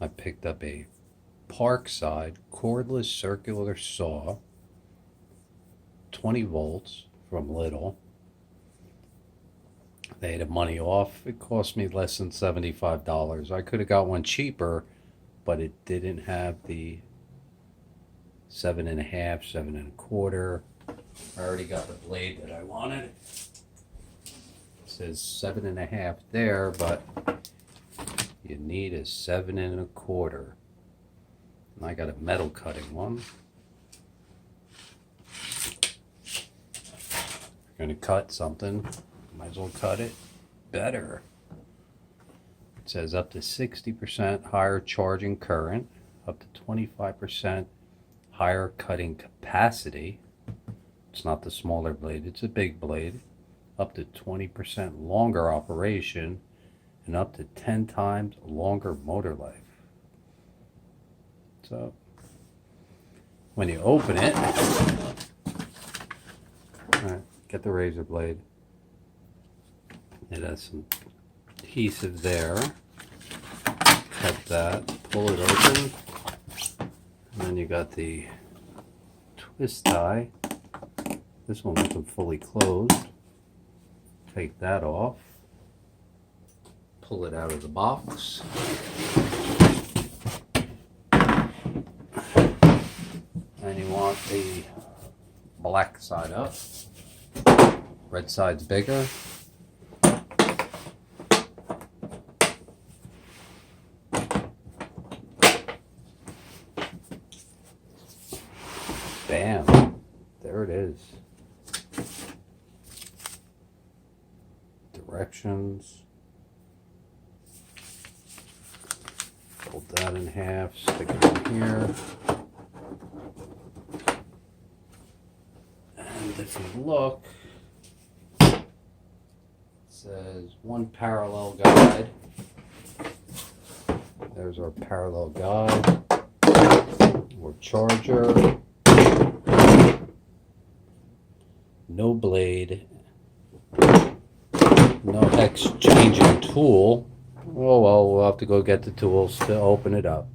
I picked up a Parkside cordless circular saw, 20 volts from Lidl. They had money off. It cost me less than $75. I could have got one cheaper, but it didn't have the 7.5, 7.25. I already got the blade that I wanted. It says 7.5 there, but you need a 7.25. And I got a metal cutting one. If you're gonna cut something, might as well cut it better. It says up to 60% higher charging current, up to 25% higher cutting capacity. It's not the smaller blade, it's a big blade. Up to 20% longer operation and up to 10 times longer motor life. So when you open it, alright, get the razor blade. It has some adhesive there. Cut that, pull it open, and then you got the twist tie. This one wasn't fully closed. Take that off. Pull it out of the box. And you want the black side up. Red side's bigger. Bam. There it is. Directions. Fold that in half, stick it in here. And if you look, it says one parallel guide. There's our parallel guide or charger. No blade. No exchanging tool. Oh well, we'll have to go get the tools to open it up.